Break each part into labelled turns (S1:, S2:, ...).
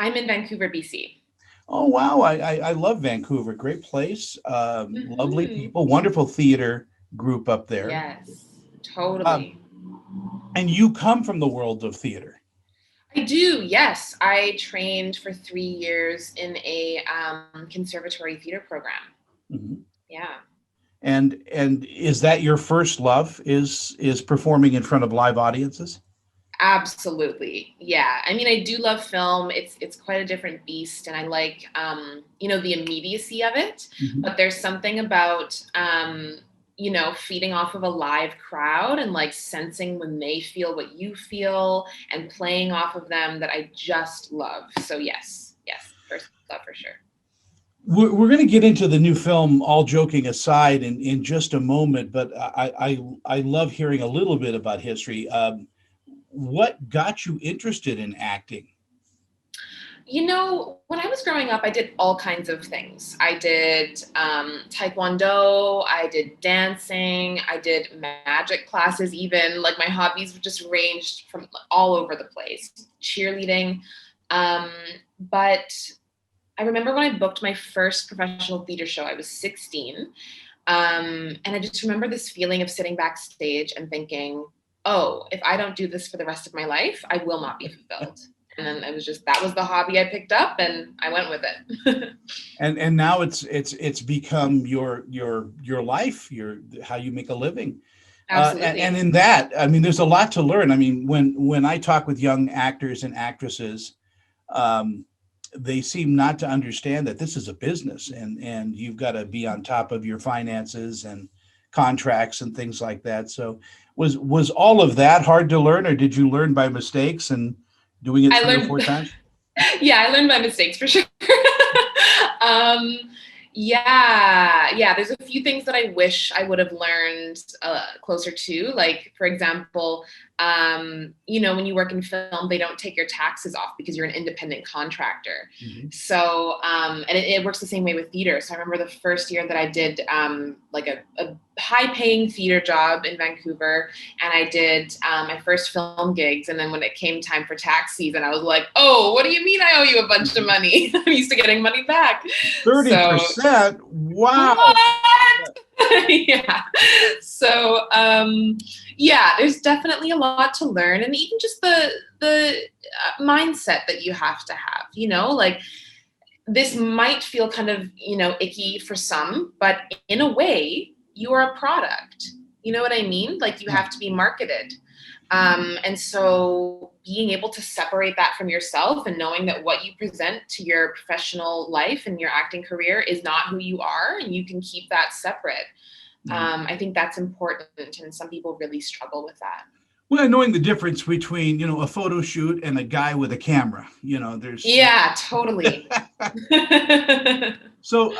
S1: I'm in Vancouver, BC.
S2: Oh, wow. I love Vancouver. Great place. Lovely
S1: Hmm.
S2: people, wonderful theater group up there.
S1: Yes,
S2: Um,
S1: totally.
S2: and you come from the world of theater.
S1: I do, yes. I trained for 3 years in a conservatory theater program.
S2: Mhm.
S1: Yeah.
S2: And is that your first love? Is performing in front of live audiences?
S1: Absolutely. Yeah. I mean, I do love film. It's quite a different beast and I like the immediacy of it,
S2: Mhm.
S1: but there's something about feeding off of a live crowd and like sensing when they feel what you feel and playing off of them that I just love. So yes. Yes, first love for sure.
S2: We're going to get into the new film, all joking aside, in just a moment. But I love hearing a little bit about history. What got you interested in acting?
S1: When I was growing up, I did all kinds of things. I did taekwondo, I did dancing, I did magic classes, even. Like my hobbies just ranged from all over the place. Cheerleading. Um, but I remember when I booked my first professional theater show, I was 16. And I just remember this feeling of sitting backstage and thinking, oh, if I don't do this for the rest of my life, I will not be fulfilled. And then it was just that was the hobby I picked up and I went with it.
S2: And now it's become your life, your how you make a living. And
S1: Absolutely.
S2: in that, I mean, there's a lot to learn. I mean, when I talk with young actors and actresses, um, they seem not to understand that this is a business, and you've got to be on top of your finances and contracts and things like that. So, was all of that hard to learn, or did you learn by mistakes and doing it
S1: I
S2: three or four
S1: learned
S2: times?
S1: yeah, I learned my mistakes for sure. um, yeah. There's a few things that I wish I would have learned closer to. Like, for example, when you work in film, they don't take your taxes off because you're an independent contractor.
S2: Mhm.
S1: So, and it works the same way with theater. So I remember the first year that I did like a high-paying theater job in Vancouver, and I did my first film gigs. And then when it came time for tax season, I was like, oh, what do you mean I owe you a bunch of money? I'm used to getting money back. So,
S2: 30%. Wow.
S1: what? Yeah. So, yeah, there's definitely a lot to learn. And even just the mindset that you have to have, like this might feel kind of, icky for some, but in a way, you are a product. You know what I mean? Like you
S2: Yeah.
S1: have to be marketed. And so being able to separate that from yourself and knowing that what you present to your professional life and your acting career is not who you are, and you can keep that separate.
S2: Yeah.
S1: I think that's important, and some people really struggle with that.
S2: Well, knowing the difference between, a photo shoot and a guy with a camera, there's
S1: Yeah, totally.
S2: so,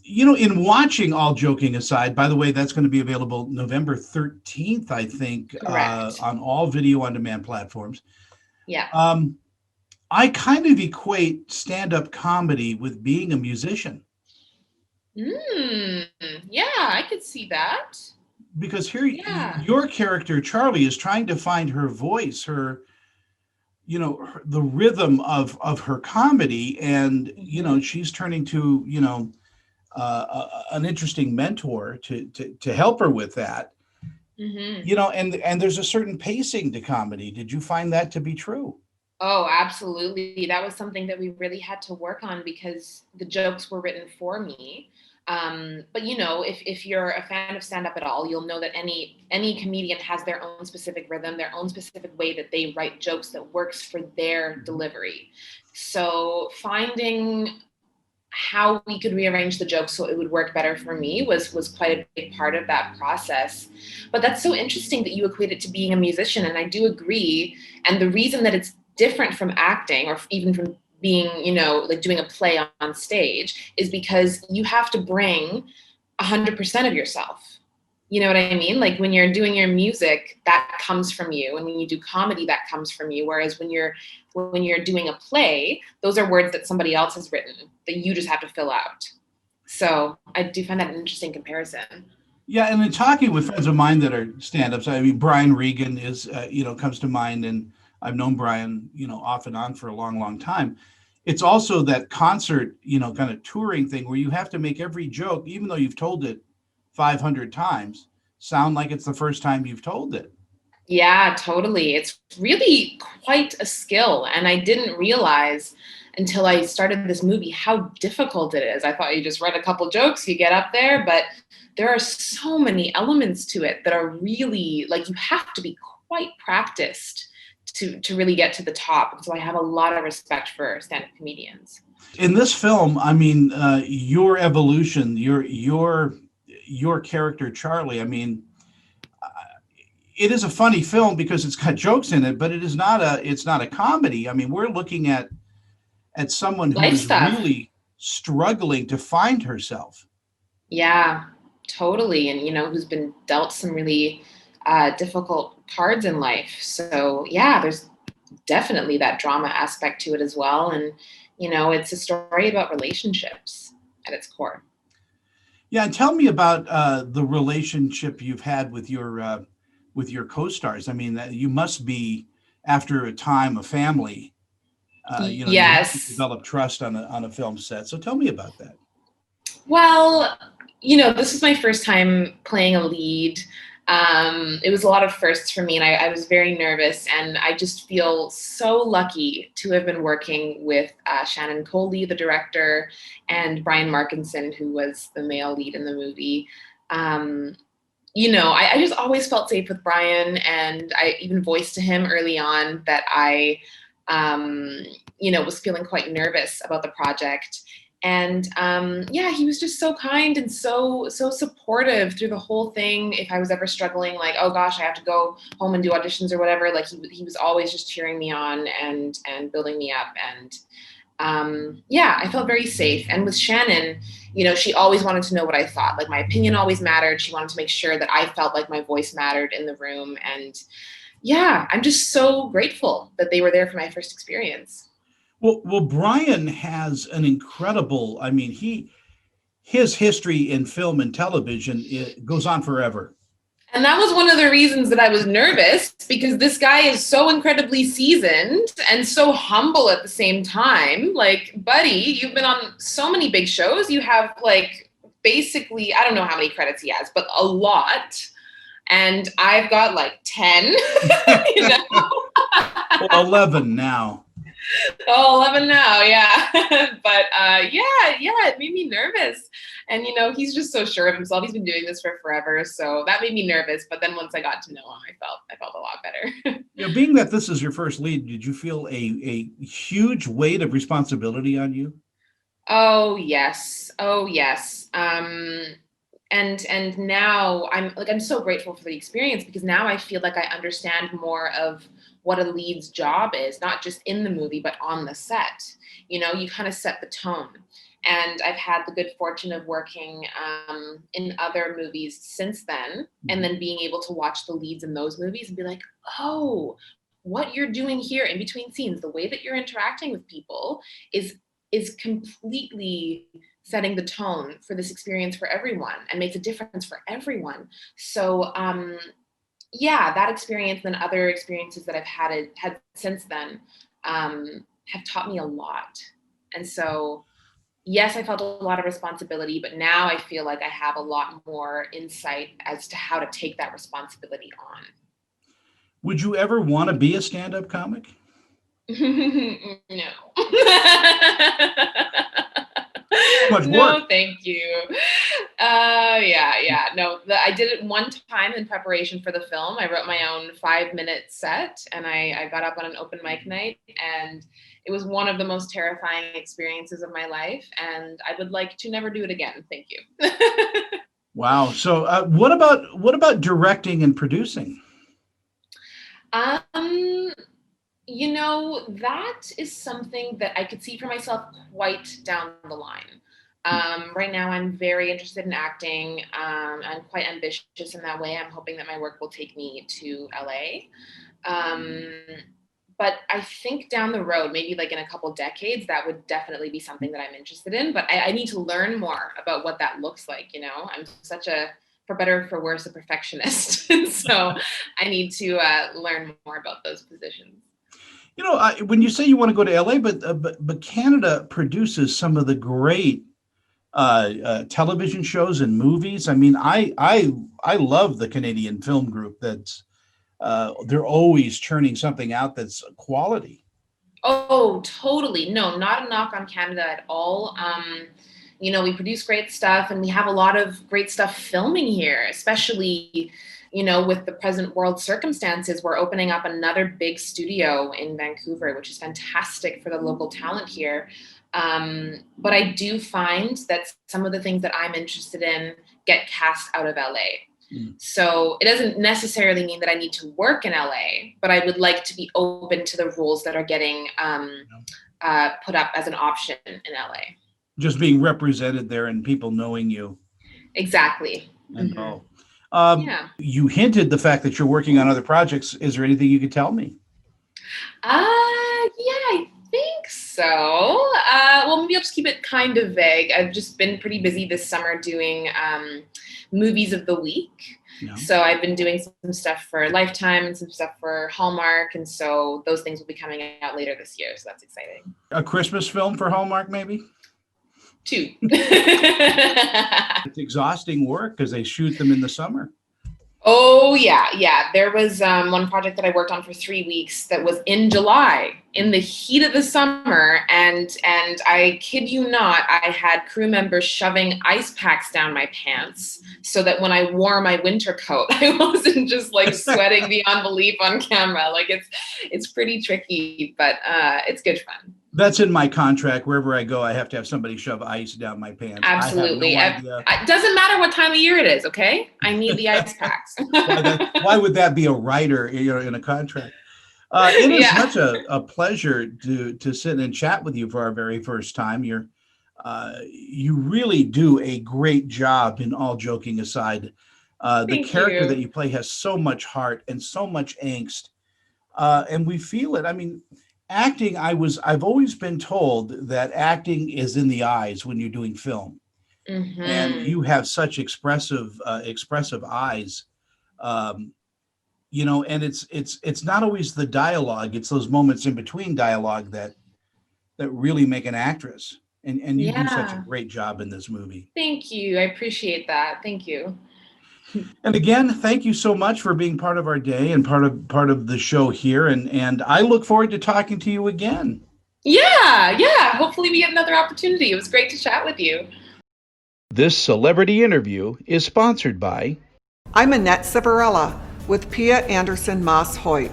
S2: in watching, all joking aside, by the way, that's going to be available November 13th, I think,
S1: Correct.
S2: on all video on demand platforms.
S1: Yeah.
S2: Um, I kind of equate stand up comedy with being a musician,
S1: Mm, yeah, I could see that.
S2: because here
S1: Yeah.
S2: your character, Charlie, is trying to find her voice, the rhythm of her comedy. And,
S1: Hmm.
S2: she's turning to, an interesting mentor to help her with that.
S1: Hmm.
S2: And there's a certain pacing to comedy. Did you find that to be true?
S1: Oh, absolutely. That was something that we really had to work on because the jokes were written for me. But if you're a fan of stand up at all, you'll know that any comedian has their own specific rhythm, their own specific way that they write jokes that works for their
S2: Mhm.
S1: delivery. So finding how we could rearrange the jokes so it would work better for me was quite a big part of that process. But that's so interesting that you equate it to being a musician, and I do agree. And the reason that it's different from acting or even from being, like doing a play on stage is because you have to bring 100% of yourself. You know what I mean? Like when you're doing your music, that comes from you, and when you do comedy, that comes from you. Whereas when you're doing a play, those are words that somebody else has written that you just have to fill out. So I do find that an interesting comparison.
S2: Yeah, and in talking with friends of mine that are stand-ups, I mean, Brian Regan is, comes to mind, and I've known Brian, off and on for a long, long time. it's also that concert, kind of touring thing where you have to make every joke, even though you've told it 500 times, sound like it's the first time you've told it.
S1: Yeah, totally. It's really quite a skill. And I didn't realize until I started this movie how difficult it is. I thought you just write a couple jokes, you get up there, but there are so many elements to it that are really like you have to be quite practiced to really get to the top. And so I have a lot of respect for stand-up comedians.
S2: In this film, I mean, your evolution, your character, Charlie, I mean, it is a funny film because it's got jokes in it, but it's not a comedy. I mean, we're looking at someone who
S1: Life
S2: is
S1: stuff.
S2: really struggling to find herself.
S1: Yeah, totally. And, who's been dealt some really difficult cards in life. So, yeah, there's definitely that drama aspect to it as well. And, it's a story about relationships at its core.
S2: Yeah, and tell me about the relationship you've had with your co-stars. I mean, you must be after a time a family. You have to
S1: Yes.
S2: develop trust on a film set. So tell me about that.
S1: Well, this was my first time playing a lead. It was a lot of firsts for me, and I was very nervous. And I just feel so lucky to have been working with Shannon Coley, the director, and Brian Markinson, who was the male lead in the movie. Um, I just always felt safe with Brian, and I even voiced to him early on that I, was feeling quite nervous about the project. And yeah, he was just so kind and so supportive through the whole thing. If I was ever struggling, like, oh gosh, I have to go home and do auditions or whatever, like he was always just cheering me on and building me up. And yeah, I felt very safe. And with Shannon, she always wanted to know what I thought. Like my opinion always mattered. She wanted to make sure that I felt like my voice mattered in the room. And yeah, I'm just so grateful that they were there for my first experience.
S2: Well, Brian has an incredible. I mean, his history in film and television, it goes on forever.
S1: And that was one of the reasons that I was nervous because this guy is so incredibly seasoned and so humble at the same time. Like, buddy, you've been on so many big shows. You have like basically, I don't know how many credits he has, but a lot. And I've got like 10, you know?
S2: Well, 11 now.
S1: Oh, 11 now, yeah. But yeah, it made me nervous. And he's just so sure of himself. He's been doing this for forever, so that made me nervous. But then once I got to know him, I felt a lot better.
S2: Being that this is your first lead, did you feel a huge weight of responsibility on you?
S1: Oh yes, oh yes. And now I'm so grateful for the experience because now I feel like I understand more of what a lead's job is, not just in the movie but on the set. You kind of set the tone. And I've had the good fortune of working in other movies since then, and then being able to watch the leads in those movies and be like, oh, what you're doing here in between scenes, the way that you're interacting with people is completely setting the tone for this experience for everyone and makes a difference for everyone. So yeah, that experience and other experiences that I've had since then have taught me a lot. And so yes, I felt a lot of responsibility, but now I feel like I have a lot more insight as to how to take that responsibility on.
S2: Would you ever want to be a stand-up comic?
S1: No.
S2: Too much work.
S1: No, thank you. Yeah. No, I did it one time in preparation for the film. I wrote my own 5-minute set and I got up on an open mic night and it was one of the most terrifying experiences of my life. And I would like to never do it again. Thank you.
S2: Wow. So what about directing and producing?
S1: Um, that is something that I could see for myself quite down the line. Right now, I'm very interested in acting. I'm quite ambitious in that way. I'm hoping that my work will take me to LA. Um, but I think down the road, maybe like in a couple decades, that would definitely be something that I'm interested in. But I need to learn more about what that looks like. I'm such for better or for worse, a perfectionist. So I need to learn more about those positions.
S2: When you say you want to go to LA, but Canada produces some of the great television shows and movies. I mean, I love the Canadian film group. They're always churning something out that's quality.
S1: Oh, totally. No, not a knock on Canada at all. We produce great stuff and we have a lot of great stuff filming here, especially, with the present world circumstances. We're opening up another big studio in Vancouver, which is fantastic for the local talent here. But I do find that some of the things that I'm interested in get cast out of LA. So it doesn't necessarily mean that I need to work in LA, but I would like to be open to the roles that are getting put up as an option in LA.
S2: Just being represented there and people knowing you.
S1: Exactly.
S2: And yeah. You hinted the fact that you're working on other projects. Is there anything you could tell me?
S1: Yeah, I think so. Well, maybe I'll just keep it kind of vague. I've just been pretty busy this summer doing movies of the week. Yeah. So I've been doing some stuff for Lifetime and some stuff for Hallmark. And so those things will be coming out later this year. So that's exciting.
S2: A Christmas film for Hallmark, maybe?
S1: 2.
S2: It's exhausting work because they shoot them in the summer.
S1: Oh, yeah. There was one project that I worked on for 3 weeks that was in July, in the heat of the summer. And I kid you not, I had crew members shoving ice packs down my pants so that when I wore my winter coat, I wasn't just like sweating beyond belief on camera. Like it's pretty tricky, but it's good fun.
S2: That's in my contract. Wherever I go, I have to have somebody shove ice down my pants.
S1: Absolutely. It doesn't matter what time of year it is, okay? I need the ice packs.
S2: Why would that be a writer in a contract? It is such a pleasure to sit and chat with you for our very first time. You really do a great job, in all joking aside. The character that you play has so much heart and so much angst. And we feel it. I mean, acting, I've always been told that acting is in the eyes when you're doing film. Mm-hmm. And you have such expressive eyes, and it's not always the dialogue, it's those moments in between dialogue that really make an actress. And you do such a great job in this movie.
S1: Thank you. I appreciate that. Thank you.
S2: And again, thank you so much for being part of our day and part of the show here. And I look forward to talking to you again.
S1: Yeah. Hopefully we get another opportunity. It was great to chat with you.
S2: This celebrity interview is sponsored by...
S3: I'm Annette Civarella with Pia Anderson Moss Hoyt,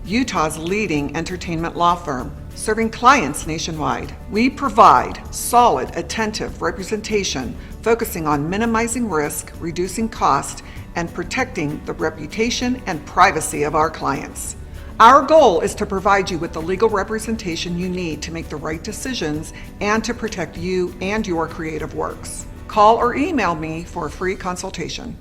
S3: Utah's leading entertainment law firm, serving clients nationwide. We provide solid, attentive representation focusing on minimizing risk, reducing cost, and protecting the reputation and privacy of our clients. Our goal is to provide you with the legal representation you need to make the right decisions and to protect you and your creative works. Call or email me for a free consultation.